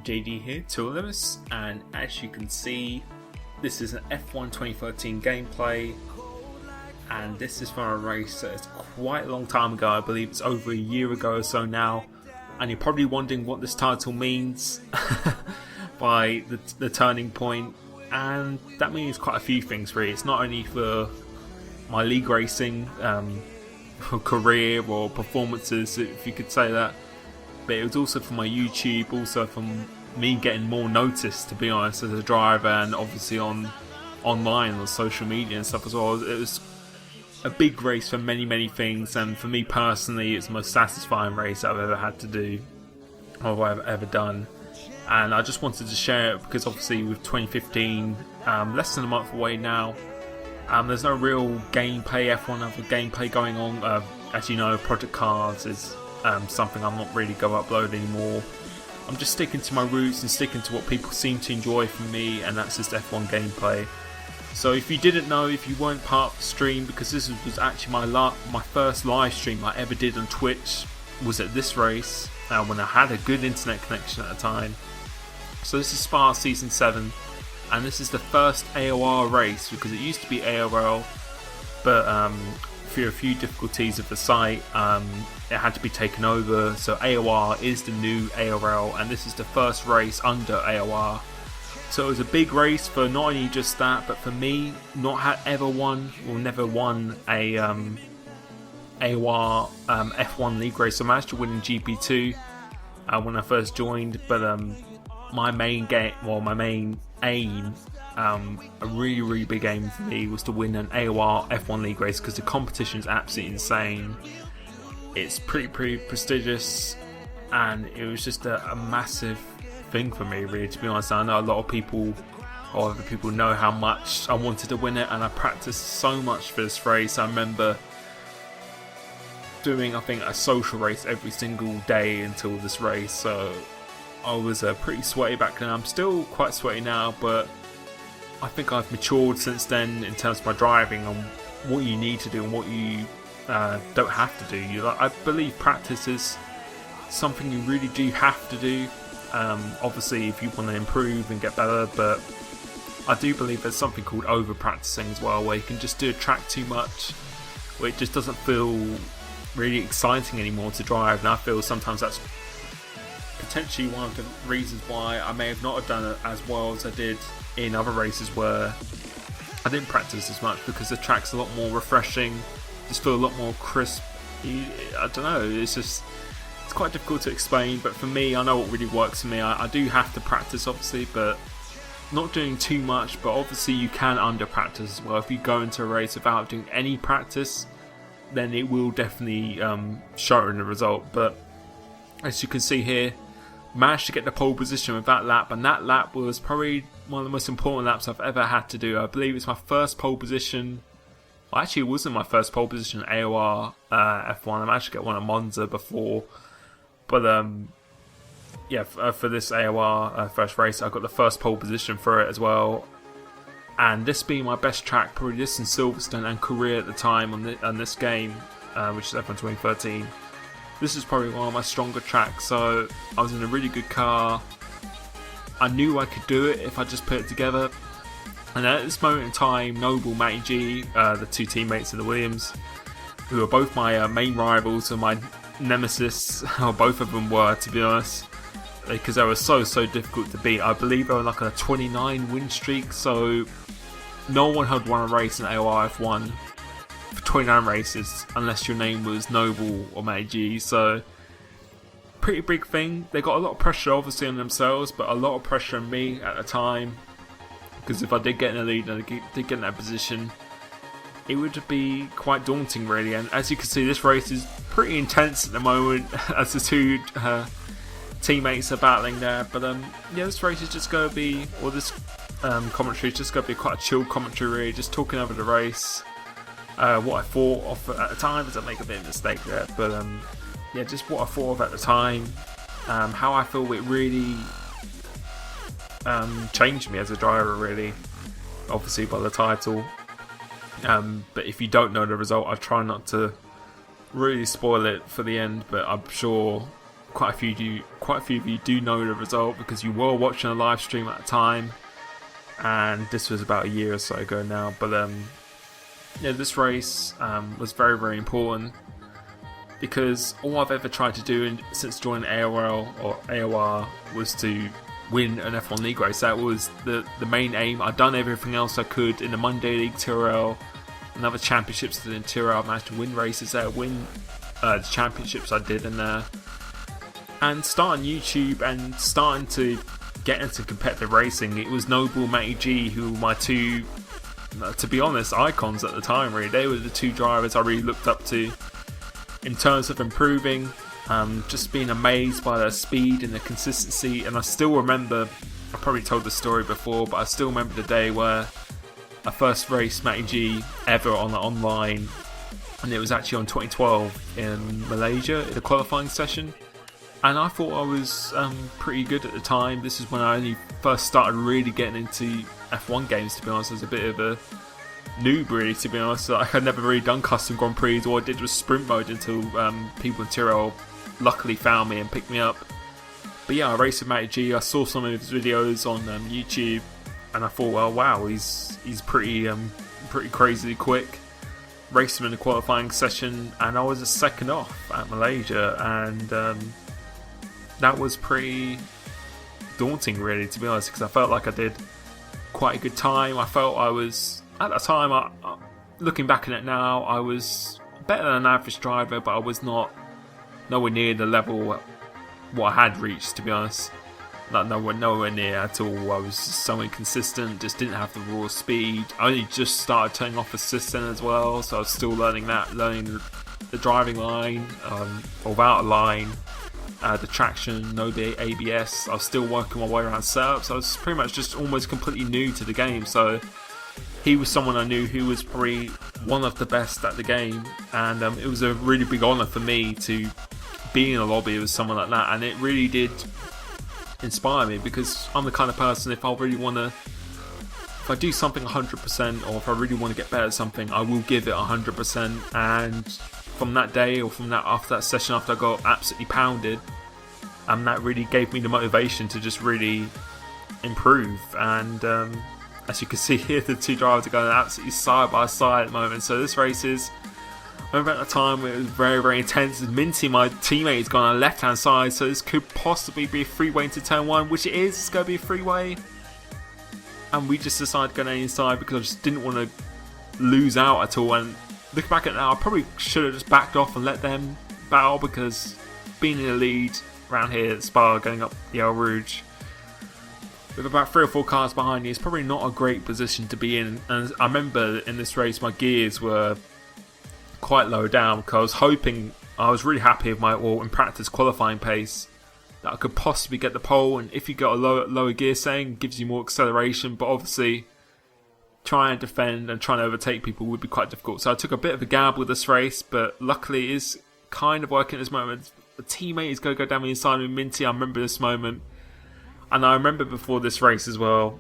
JD here, LIMITLESS, and as you can see, this is an F1 2013 gameplay, and this is from a race that is quite a long time ago. I believe it's over a year ago or so now, and you're probably wondering what this title means by the turning point, and that means quite a few things really. It's not only for my league racing career or performances, if you could say that, but it was also for my YouTube, also from me getting more notice, to be honest, as a driver, and obviously online on social media and stuff as well. It was a big race for many things, and for me personally it's the most satisfying race I've ever had to do, or I've ever done. And I just wanted to share it because obviously with 2015 less than a month away now, there's no real gameplay, F1 other gameplay going on. As you know, Project Cars is something I'm not really going to upload anymore. I'm just sticking to my roots and sticking to what people seem to enjoy from me, and that's just F1 gameplay. So if you didn't know, if you weren't part of the stream, because this was actually my first live stream I ever did on Twitch, was at this race, when I had a good internet connection at the time. So this is Spa Season 7, and this is the first AOR race, because it used to be AOL, but through a few difficulties of the site, it had to be taken over. So AOR is the new AOL, and this is the first race under AOR. So it was a big race for not only just that, but for me, not had ever won or never won a AOR F1 league race. So I managed to win in GP2 when I first joined, but my main aim, a really big aim for me, was to win an AOR F1 league race, because the competition is absolutely insane. It's pretty prestigious, and it was just a massive thing for me, really, to be honest. I know a lot of people, or other people, know how much I wanted to win it, and I practiced so much for this race. I remember doing, I think, a social race every single day until this race, so I was pretty sweaty back then. I'm still quite sweaty now, but I think I've matured since then in terms of my driving, on what you need to do and what you don't have to do. I believe practice is something you really do have to do, obviously if you want to improve and get better, but I do believe there's something called over practicing as well, where you can just do a track too much, where it just doesn't feel really exciting anymore to drive. And I feel sometimes that's potentially one of the reasons why I may have not have done it as well as I did in other races where I didn't practice as much, because the track's a lot more refreshing, just feel a lot more crisp. I don't know, it's quite difficult to explain, but for me, I know what really works for me. I do have to practice, obviously, but not doing too much. But obviously you can under practice as well. If you go into a race without doing any practice, then it will definitely show in the result. But as you can see here, managed to get the pole position with that lap, and that lap was probably one of the most important laps I've ever had to do. I believe it's my first pole position. Well, actually, it wasn't my first pole position at AOR F1. I managed to get one at Monza before, but yeah, for this AOR first race, I got the first pole position for it as well. And this being my best track, probably this in Silverstone and Korea at the time on this game, which is F1 2013. This is probably one of my stronger tracks, so I was in a really good car. I knew I could do it if I just put it together. And at this moment in time, Noble, Matty G, the two teammates in the Williams, who are both my main rivals and my nemesis, or both of them were, to be honest, because they were so difficult to beat. I believe they were like on a 29 win streak, so no one had won a race in AOR F1 for 29 races unless your name was Noble or Matty G. So pretty big thing. They got a lot of pressure obviously on themselves, but a lot of pressure on me at the time, because if I did get in the lead and I did get in that position, it would be quite daunting really. And as you can see, this race is pretty intense at the moment as the two teammates are battling there. But yeah, this race is just going to be, or this commentary is just going to be quite a chill commentary really, just talking over the race, what I thought of at the time, as I make a bit of a mistake there, but yeah, just what I thought of at the time, how I feel it really changed me as a driver really, obviously by the title. But if you don't know the result, I try not to really spoil it for the end, but I'm sure quite a few of you do know the result because you were watching a live stream at the time, and this was about a year or so ago now. But this race was very, very important because all I've ever tried to do since joining AOL or AOR was to win an F1 League race. That was the main aim. I'd done everything else I could in the Monday League TRL and other championships in TRL. I managed to win races there, win the championships I did in there, and starting YouTube and starting to get into competitive racing. It was Noble, Matty G, who were my two, to be honest, icons at the time. Really, they were the two drivers I really looked up to in terms of improving. Just being amazed by their speed and their consistency. And I still remember, I probably told the story before, but I still remember the day where I first raced Matty G ever on the online, and it was actually on 2012 in Malaysia in a qualifying session. And I thought I was pretty good at the time. This is when I only first started really getting into F1 games, to be honest. I was a bit of a noob, really, to be honest. Like, I'd never really done custom Grand Prix. All I did was sprint mode until people in Tyrrell luckily found me and picked me up. But yeah, I raced with Matty G. I saw some of his videos on YouTube, and I thought, well, wow, he's pretty crazily quick. Raced him in a qualifying session, and I was a second off at Malaysia, and that was pretty daunting, really, to be honest, because I felt like I did quite a good time. I felt I was, at the time, looking back on it now, I was better than an average driver, but I was nowhere near the level what I had reached, to be honest. Like, nowhere near at all. I was just so inconsistent, just didn't have the raw speed. I only just started turning off assistant as well, so I was still learning the driving line, or without a line, the traction, no ABS. I was still working my way around setups. I was pretty much just almost completely new to the game, so he was someone I knew who was probably one of the best at the game, and it was a really big honour for me to be in a lobby with someone like that, and it really did inspire me, because I'm the kind of person, if I do something 100%, or if I really want to get better at something, I will give it 100%. And from that day, or after that session, after I got absolutely pounded, that really gave me the motivation to just really improve. And as you can see here, the two drivers are going absolutely side by side at the moment. So this race is, I remember at the time it was very, very intense. Minty, my teammate, has gone on the left hand side, so this could possibly be a freeway into turn 1, which it is. It's going to be a freeway, and we just decided to go down the inside because I just didn't want to lose out at all. And looking back at it now, I probably should have just backed off and let them battle, because being in the lead around here at Spa, going up the El Rouge with about 3 or 4 cars behind you, is probably not a great position to be in. And I remember in this race my gears were quite low down, because I was really happy with my, in practice, qualifying pace, that I could possibly get the pole. And if you got a lower gear setting, it gives you more acceleration, but obviously trying to defend and trying to overtake people would be quite difficult. So I took a bit of a gamble with this race, but luckily it is kind of working at this moment. The teammate is going to go down the inside with Minty. I remember this moment, and I remember before this race as well,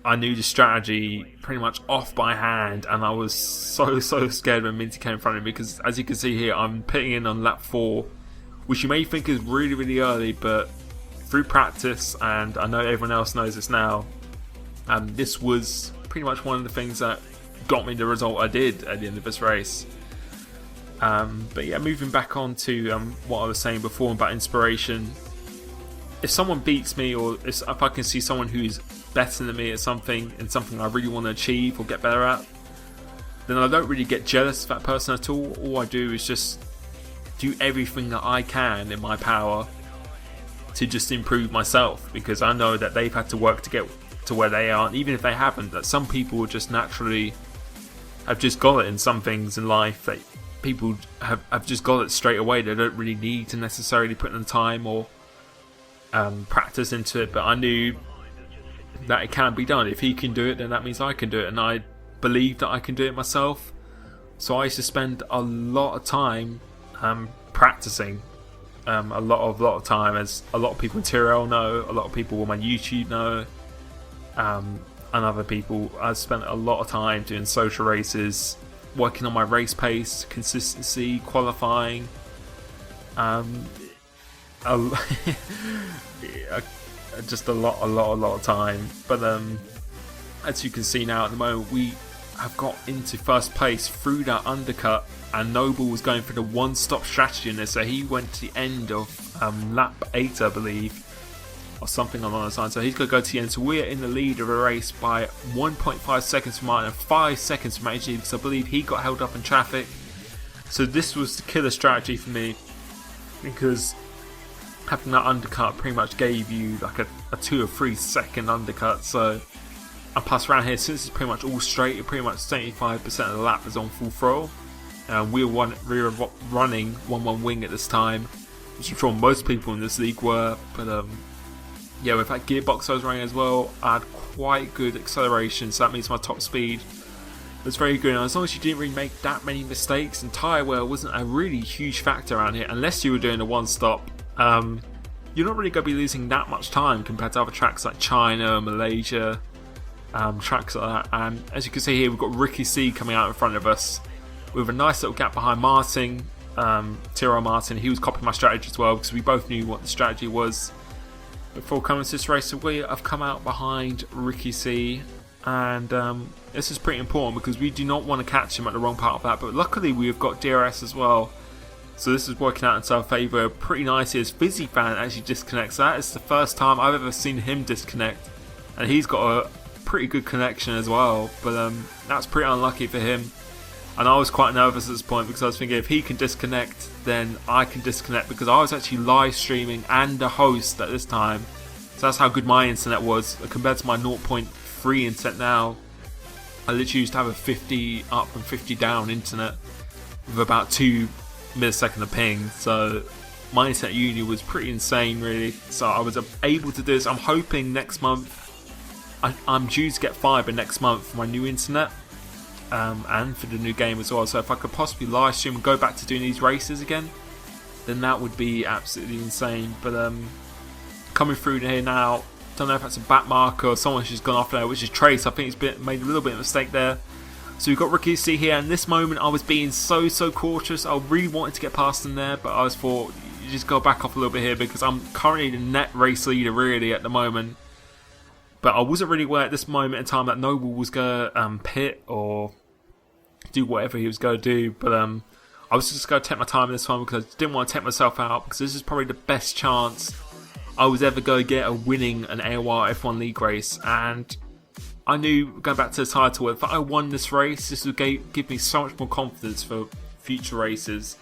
I knew the strategy pretty much off by hand, and I was so scared when Minty came in front of me, because as you can see here, I'm pitting in on lap 4, which you may think is really, really early, but through practice, and I know everyone else knows this now, this was pretty much one of the things that got me the result I did at the end of this race. But yeah, moving back on to what I was saying before about inspiration. If someone beats me, or if I can see someone who's better than me at something, and something I really want to achieve or get better at, then I don't really get jealous of that person at all. All I do is just do everything that I can in my power to just improve myself, because I know that they've had to work to get to where they are, and even if they haven't, that some people will just naturally have just got it in some things in life, that people have just got it straight away. They don't really need to necessarily put in the time or practice into it. But I knew that it can be done. If he can do it, then that means I can do it, and I believe that I can do it myself. So I used to spend a lot of time practicing, a lot of time, as a lot of people in Tyrrell know, a lot of people on my YouTube know, and other people. I spent a lot of time doing social races, working on my race pace, consistency, qualifying. a, just a lot of time. But as you can see now at the moment, we have got into first place through that undercut, and Noble was going for the one-stop strategy in this, so he went to the end of lap 8, I believe, or something along those lines. So he's going to go to the end. So we're in the lead of a race by 1.5 seconds from Martin and 5 seconds from AG, because I believe he got held up in traffic. So this was the killer strategy for me, because having that undercut pretty much gave you like a 2 or 3 second undercut. So, and plus around here, since it's pretty much all straight, pretty much 75% of the lap is on full throttle. We were running 1-1 wing at this time, which I'm sure most people in this league were. But yeah, with that gearbox I was running as well, I had quite good acceleration, so that means my top speed was very good. And as long as you didn't really make that many mistakes, and tyre wear wasn't a really huge factor around here, unless you were doing a one-stop, you're not really going to be losing that much time compared to other tracks like China, Malaysia, tracks like that. And as you can see here, we've got Ricky C coming out in front of us with a nice little gap behind Martin, Tyrrell Martin. He was copying my strategy as well, because we both knew what the strategy was before coming to this race. So we have come out behind Ricky C, and this is pretty important because we do not want to catch him at the wrong part of that. But luckily we've got DRS as well, so this is working out in our favour pretty nicely, as Fizzy Fan actually disconnects. That is the first time I've ever seen him disconnect, and he's got a pretty good connection as well. But that's pretty unlucky for him. And I was quite nervous at this point, because I was thinking if he can disconnect, then I can disconnect, because I was actually live streaming and a host at this time. So that's how good my internet was compared to my 0.3 internet now. I literally used to have a 50 up and 50 down internet with about 2 millisecond of ping. So my internet uni was pretty insane, really. So I was able to do this. I'm hoping next month, I'm due to get fibre next month for my new internet. And for the new game as well. So if I could possibly live stream and go back to doing these races again, then that would be absolutely insane. But coming through here now, don't know if that's a back marker or someone's just gone off there, which is Trace. I think he's made a little bit of a mistake there. So we've got Ricky C here, and this moment I was being so cautious. I really wanted to get past him there, but I was thought, you just go back off a little bit here, because I'm currently the net race leader really at the moment. But I wasn't really aware at this moment in time that Noble was going to pit or do whatever he was going to do. But I was just going to take my time in this one, because I didn't want to take myself out, because this is probably the best chance I was ever going to get of winning an AOR F1 League race. And I knew, going back to the title, if I won this race, this would give me so much more confidence for future races,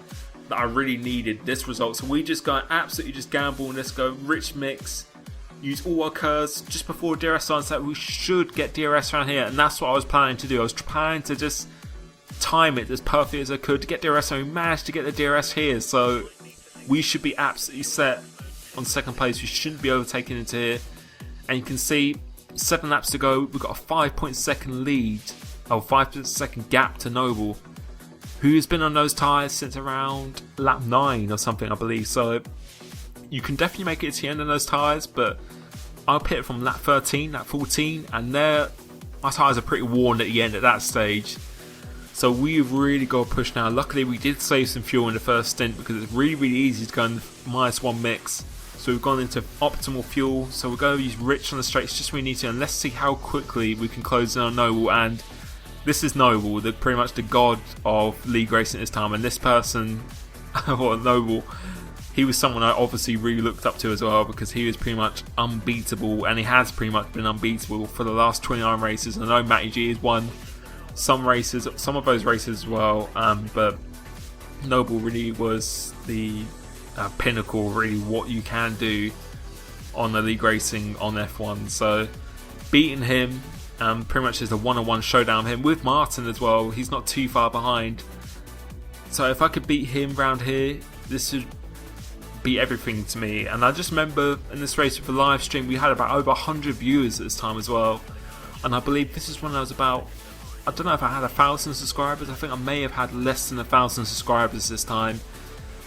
that I really needed this result. So we just go absolutely just gamble and let's go rich mix. Use all our curves just before DRS sunset. We should get DRS around here, and that's what I was planning to do. I was planning to just time it as perfectly as I could to get DRS, and we managed to get the DRS here. So we should be absolutely set on second place. We shouldn't be overtaken into here. And you can see 7 laps to go. We've got a 5.2 lead, or 5.2 gap to Noble, who has been on those tyres since around lap 9 or something, I believe. So you can definitely make it to the end of those tyres, but I'll pit from lap 13, lap 14, and my tyres are pretty worn at the end at that stage. So we've really got to push now. Luckily we did save some fuel in the first stint, because it's really easy to go in the -1 mix. So we've gone into optimal fuel, so we're going to use rich on the straights just when we need to, and let's see how quickly we can close in on Noble. And this is Noble, pretty much the god of league racing at this time, and this person, or Noble, he was someone I obviously really looked up to as well, because he was pretty much unbeatable, and he has pretty much been unbeatable for the last 29 races. I know Matty G has won some races, some of those races as well, but Noble really was the pinnacle, really, what you can do on the league racing on F1. So beating him pretty much is a one-on-one showdown with him, with Martin as well. He's not too far behind. So if I could beat him round here, this would be everything to me. And I just remember in this race with the live stream, we had about over 100 viewers at this time as well. And I believe this is when I was about, I don't know if I had 1,000 subscribers. I think I may have had less than 1,000 subscribers this time,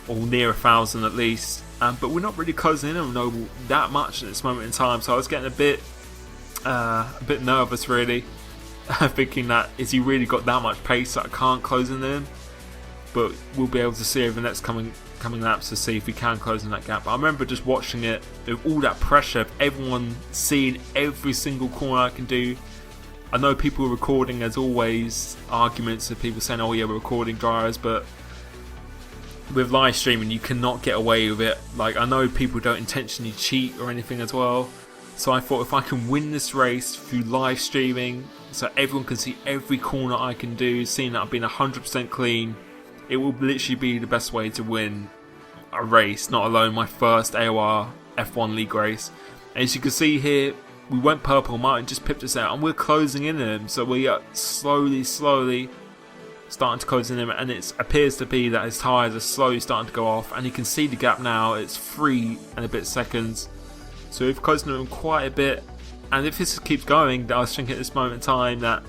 or near 1,000 at least. But we're not really closing in on Noble that much at this moment in time, so I was getting a bit nervous really, thinking that is he really got that much pace that I can't close in him. But we'll be able to see over the next coming coming laps to see if we can close in that gap. I remember just watching it with all that pressure of everyone seeing every single corner I can do. I know people recording, as always, arguments of people saying, oh yeah, we're recording drivers, but with live streaming you cannot get away with it. Like, I know people don't intentionally cheat or anything as well, so I thought if I can win this race through live streaming so everyone can see every corner I can do, seeing that I've been 100% clean, it will literally be the best way to win a race, not alone my first AOR F1 League race. And as you can see here, we went purple, Martin just pipped us out, and we're closing in on him, so we are slowly starting to close in him, and it appears to be that his tyres are slowly starting to go off, and you can see the gap now, it's 3 and a bit seconds, so we've closed in him quite a bit. And if this keeps going, I was thinking at this moment in time that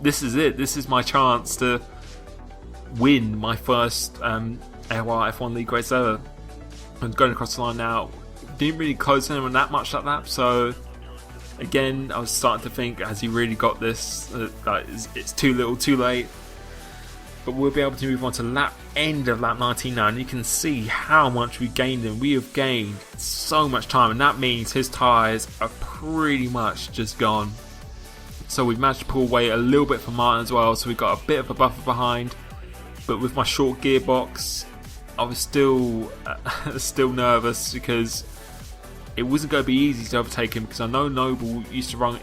this is it, this is my chance to win my first AOR F1 League race ever. I'm going across the line now, didn't really close in him that much that lap, so again I was starting to think, has he really got this? It's too little too late. But we'll be able to move on to end of lap 19 now, and you can see how much we gained him. We have gained so much time, and that means his tyres are pretty much just gone. So we've managed to pull away a little bit from Martin as well, so we've got a bit of a buffer behind. But with my short gearbox, I was still nervous because it wasn't going to be easy to overtake him, because I know Noble used to run,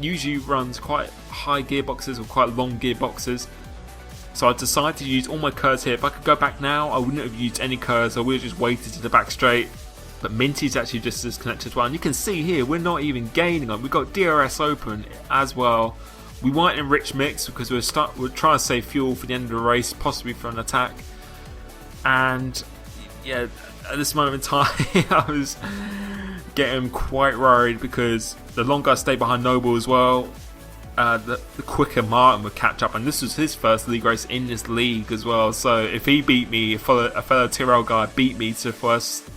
usually runs quite high gearboxes or quite long gearboxes. So I decided to use all my curves here. If I could go back now, I wouldn't have used any curves, I would have just waited to the back straight. But Minty's actually just disconnected as well, and you can see here we're not even gaining on. We've got DRS open as well. We weren't in rich mix because we're trying to save fuel for the end of the race, possibly for an attack. And yeah, at this moment in time I was getting quite worried, because the longer I stay behind Noble as well, the quicker Martin would catch up, and this was his first league race in this league as well. So if he beat me, a fellow Tyrrell guy beat me to the first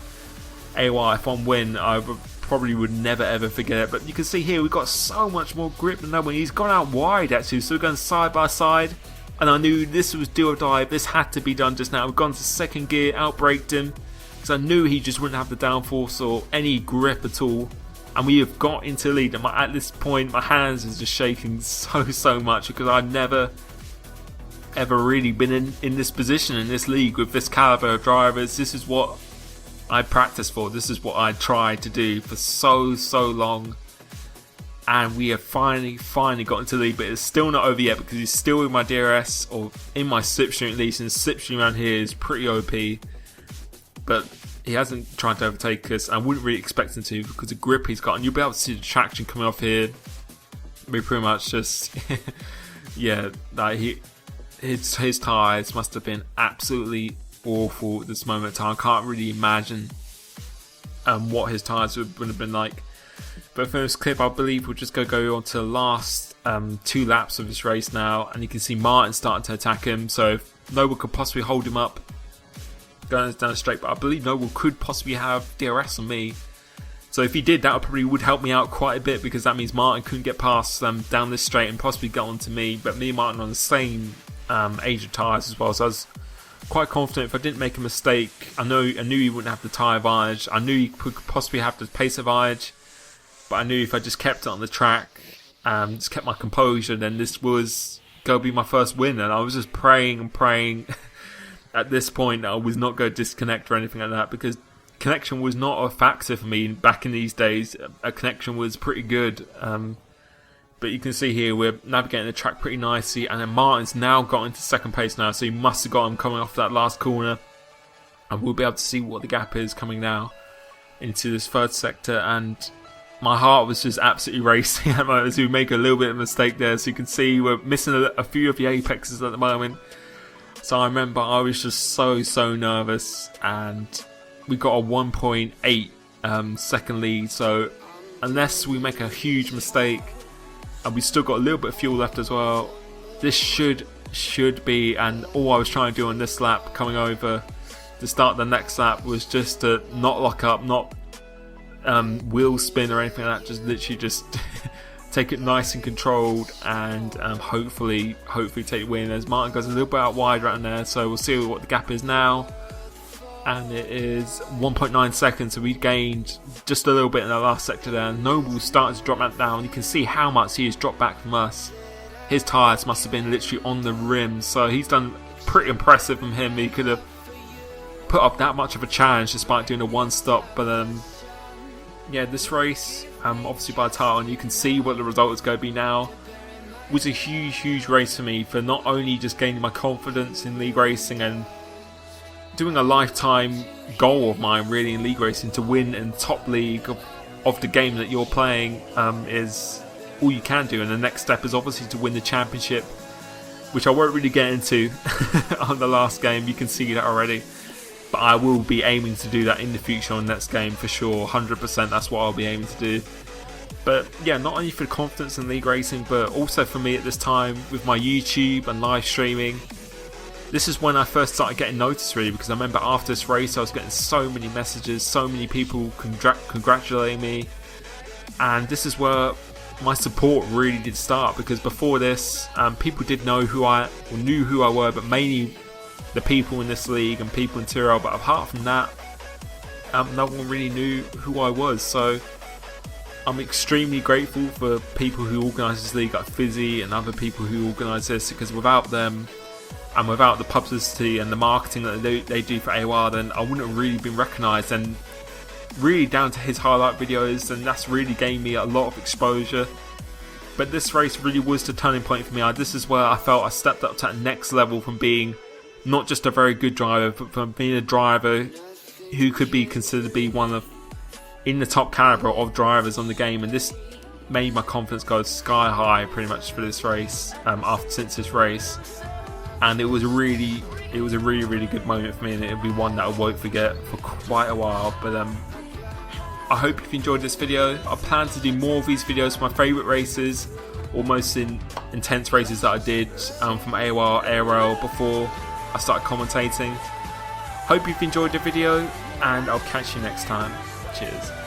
AOR F1 win, I probably would never ever forget it. But you can see here we've got so much more grip than Noble. He's gone out wide actually, so we're going side by side, and I knew this was do or die. This had to be done just now. We've gone to second gear, outbraked him, because I knew he just wouldn't have the downforce or any grip at all. And we have got into the lead, and at this point my hands are just shaking so much, because I've never ever really been in this position in this league with this caliber of drivers. This is what I practiced for, this is what I tried to do for so long, and we have finally got into the lead. But it's still not over yet, because he's still in my DRS, or in my slipstream at least, and slipstream around here is pretty OP. But he hasn't tried to overtake us. I wouldn't really expect him to, because the grip he's got, and you'll be able to see the traction coming off here. We pretty much just yeah, like his tyres must have been absolutely awful at this moment in time. I can't really imagine what his tyres would have been like. But for this clip, I believe we'll just go on to the last 2 laps of this race now, and you can see Martin starting to attack him. So if Noble could possibly hold him up going down the straight, but I believe Noble could possibly have DRS on me. So if he did, that probably would help me out quite a bit, because that means Martin couldn't get past down this straight and possibly get onto me. But me and Martin on the same age of tyres as well, so I was quite confident if I didn't make a mistake. I knew he wouldn't have the tyre advantage. I knew he could possibly have the pace advantage, but I knew if I just kept it on the track, just kept my composure, then this was going to be my first win. And I was just praying and praying at this point that I was not going to disconnect or anything like that, because connection was not a factor for me back in these days. A connection was pretty good. But you can see here we're navigating the track pretty nicely, and then Martin's now got into second place now, so he must have got him coming off that last corner, and we'll be able to see what the gap is coming now into this third sector. And my heart was just absolutely racing as we make a little bit of a mistake there. So you can see we're missing a few of the apexes at the moment. So I remember I was just so nervous, and we got a 1.8 second lead. So unless we make a huge mistake, and we still got a little bit of fuel left as well, this should be. And all I was trying to do on this lap coming over to start the next lap was just to not lock up, not wheel spin or anything like that, just literally just take it nice and controlled, and hopefully take the win, as Martin goes a little bit out wide right there. So we'll see what the gap is now, and it is 1.9 seconds, so we gained just a little bit in the last sector there. Noble's starting to drop that down. You can see how much he has dropped back from us. His tyres must have been literally on the rim, so he's done pretty impressive from him. He could have put up that much of a challenge despite doing a one stop, but yeah, this race, obviously by the title, and you can see what the result is going to be now, was a huge race for me, for not only just gaining my confidence in league racing and doing a lifetime goal of mine really in league racing, to win in the top league of the game that you're playing is all you can do, and the next step is obviously to win the championship, which I won't really get into on the last game. You can see that already. But I will be aiming to do that in the future on next game for sure, 100%. That's what I'll be aiming to do. But yeah, not only for the confidence in league racing, but also for me at this time with my YouTube and live streaming. This is when I first started getting noticed really, because I remember after this race I was getting so many messages, so many people congratulating me, and this is where my support really did start, because before this people did know who I were, but mainly the people in this league and people in Tyrrell, but apart from that, no one really knew who I was. So I'm extremely grateful for people who organise this league, like Fizzy and other people who organise this, because without them and without the publicity and the marketing that they do for AOR, then I wouldn't have really been recognised, and really down to his highlight videos, and that's really gained me a lot of exposure. But this race really was the turning point for me. This is where I felt I stepped up to that next level, from being not just a very good driver, but from being a driver who could be considered to be one of in the top caliber of drivers on the game. And this made my confidence go sky high pretty much for this race, since this race. And it was a really good moment for me, and it'll be one that I won't forget for quite a while. But I hope you've enjoyed this video. I plan to do more of these videos for my favourite races, or most intense races that I did from AOR, ARL before I started commentating. Hope you've enjoyed the video, and I'll catch you next time. Cheers.